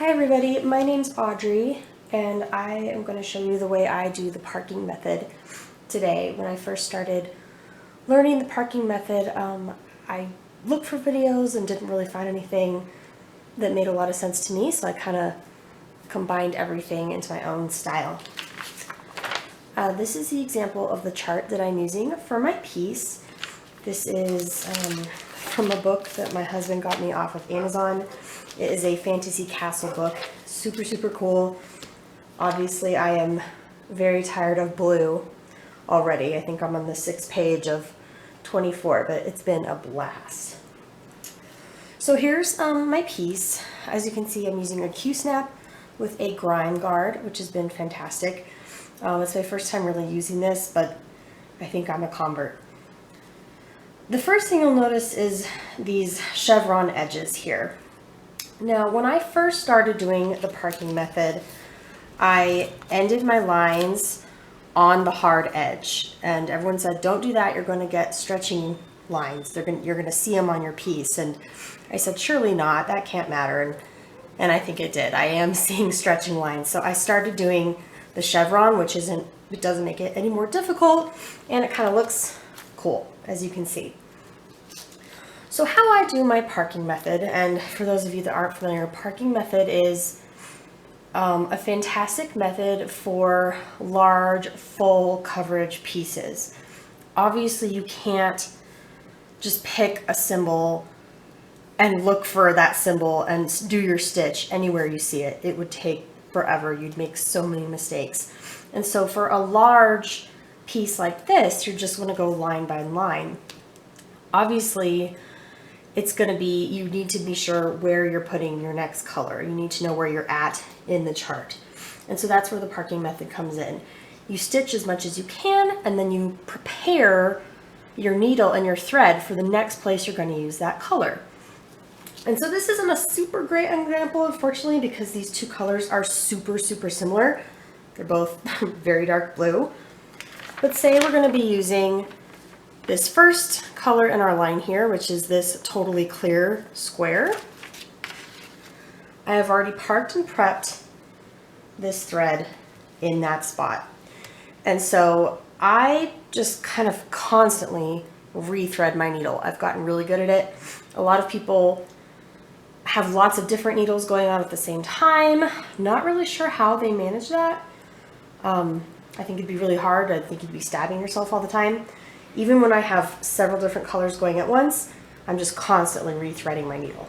Hi everybody, my name's Audrey and I am going to show you the way I do the parking method today. When I first started learning the parking method, I looked for videos and didn't really find anything that made a lot of sense to me, so I kind of combined everything into my own style. This is the example of the chart that I'm using for my piece. This is from a book that my husband got me off of Amazon. It is a fantasy castle book. Super cool. Obviously, I am very tired of blue already. I think I'm on the 6th page of 24, but it's been a blast. So here's my piece. As you can see, I'm using a Q-snap with a grind guard, which has been fantastic. It's my first time really using this, but I think I'm a convert. The first thing you'll notice is these chevron edges here. Now, when I first started doing the parking method, I ended my lines on the hard edge, and everyone said, don't do that, you're going to get stretching lines. You're going to see them on your piece. And I said, surely not, that can't matter. And I think it did. I am seeing stretching lines. So I started doing the chevron, which it doesn't make it any more difficult, and it kind of looks cool, as you can see. So how I do my parking method, and for those of you that aren't familiar, parking method is a fantastic method for large, full coverage pieces. Obviously, you can't just pick a symbol and look for that symbol and do your stitch anywhere you see it. It would take forever. You'd make so many mistakes. And so for a large piece like this, you're just going to go line by line. Obviously, it's going to be, you need to be sure where you're putting your next color. You need to know where you're at in the chart. And so that's where the parking method comes in. You stitch as much as you can, and then you prepare your needle and your thread for the next place you're going to use that color. And so this isn't a super great example, unfortunately, because these two colors are super similar. They're both very dark blue. But say we're going to be using this first color in our line here, which is this totally clear square. I have already parked and prepped this thread in that spot. And so I just kind of constantly rethread my needle. I've gotten really good at it. A lot of people have lots of different needles going on at the same time. Not really sure how they manage that. I think it'd be really hard. I think you'd be stabbing yourself all the time. Even when I have several different colors going at once, I'm just constantly rethreading my needle.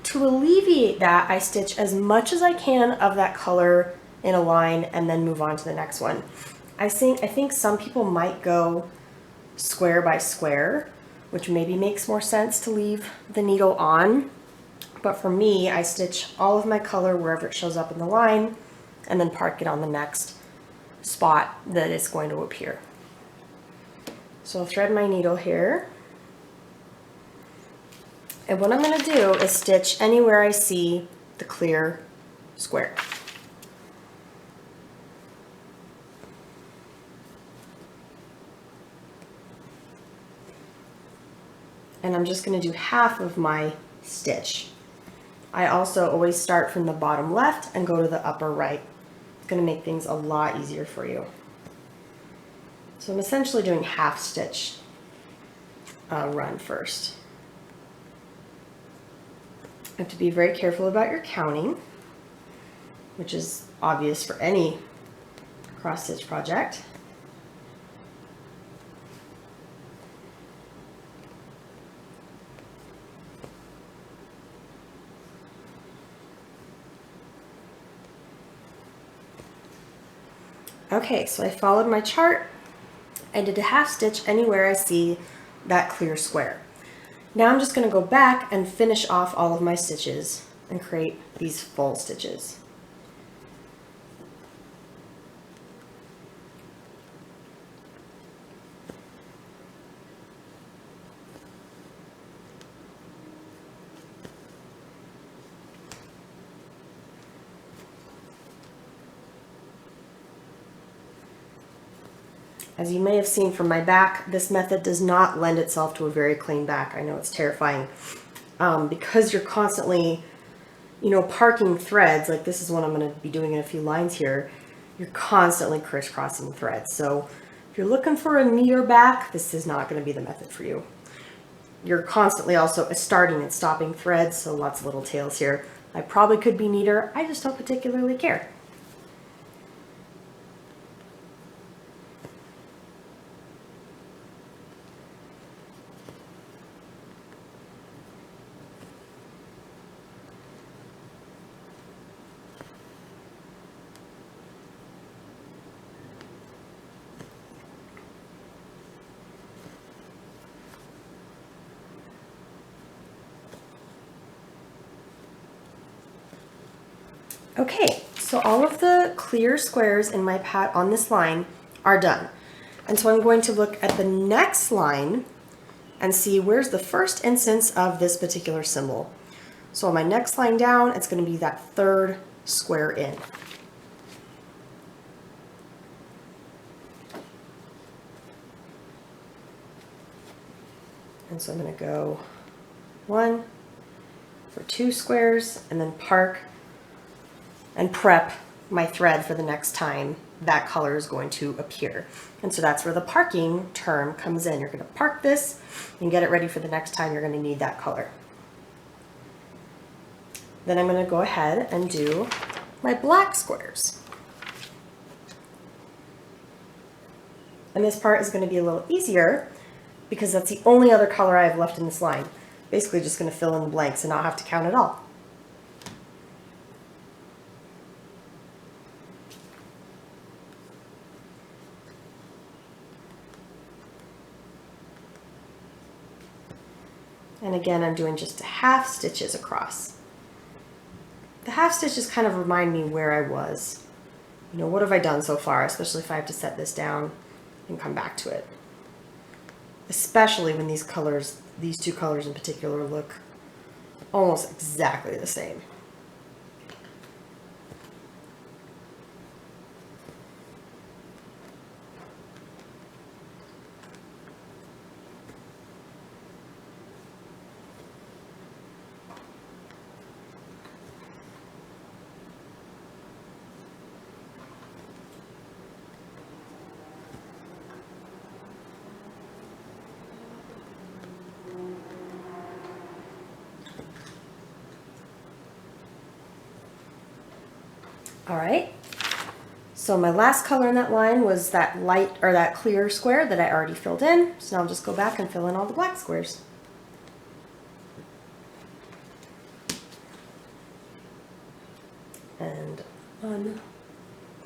To alleviate that, I stitch as much as I can of that color in a line and then move on to the next one. I think some people might go square by square, which maybe makes more sense to leave the needle on. But for me, I stitch all of my color wherever it shows up in the line and then park it on the next spot that it's going to appear. So I'll thread my needle here. And what I'm going to do is stitch anywhere I see the clear square. And I'm just going to do half of my stitch. I also always start from the bottom left and go to the upper right. It's going to make things a lot easier for you. So I'm essentially doing half stitch run first. You have to be very careful about your counting, which is obvious for any cross stitch project. Okay, so I followed my chart. I did a half stitch anywhere I see that clear square. Now I'm just going to go back and finish off all of my stitches and create these full stitches. As you may have seen from my back, this method does not lend itself to a very clean back. I know it's terrifying because you're constantly you know, parking threads, like this is what I'm going to be doing in a few lines here, you're constantly crisscrossing threads. So if you're looking for a neater back, this is not going to be the method for you. You're constantly also starting and stopping threads, so lots of little tails here. I probably could be neater, I just don't particularly care. Okay, so all of the clear squares in my pat on this line are done. And so I'm going to look at the next line and see where's the first instance of this particular symbol. So on my next line down, it's going to be that third square in. And so I'm going to go 1 for 2 squares and then park and prep my thread for the next time that color is going to appear. And so that's where the parking term comes in. You're going to park this and get it ready for the next time you're going to need that color. Then I'm going to go ahead and do my black squares. And this part is going to be a little easier because that's the only other color I have left in this line. Basically just going to fill in the blanks and not have to count at all. And again, I'm doing just half stitches across. The half stitches kind of remind me where I was. You know, what have I done so far, especially if I have to set this down and come back to it. Especially when these colors, these two colors in particular, look almost exactly the same. All right, so my last color in that line was that light or that clear square that I already filled in. So now I'll just go back and fill in all the black squares. And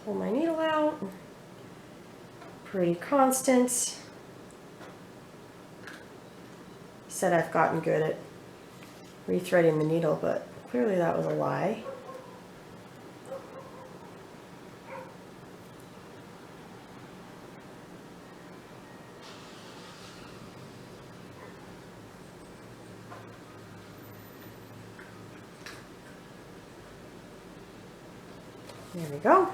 pull my needle out. Pretty constant. Said I've gotten good at rethreading the needle, but clearly that was a lie. There we go.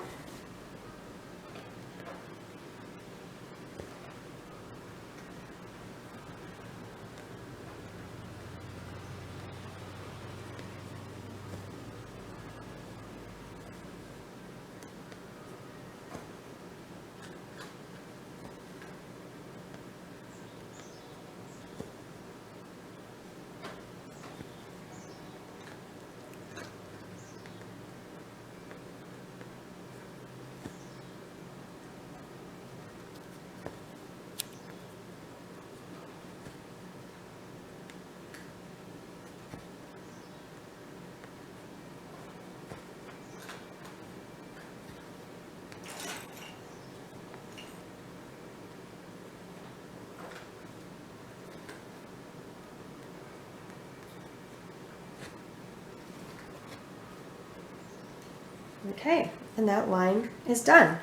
Okay, and that line is done.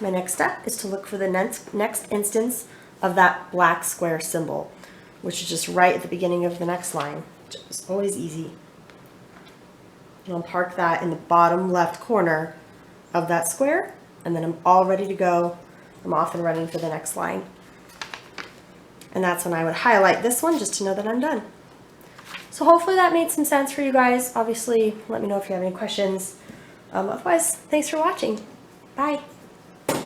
My next step is to look for the next instance of that black square symbol, which is just right at the beginning of the next line, which is always easy. And I'll park that in the bottom left corner of that square, and then I'm all ready to go. I'm off and running for the next line. And that's when I would highlight this one just to know that I'm done. So hopefully that made some sense for you guys. Obviously, let me know if you have any questions. Otherwise, thanks for watching. Bye.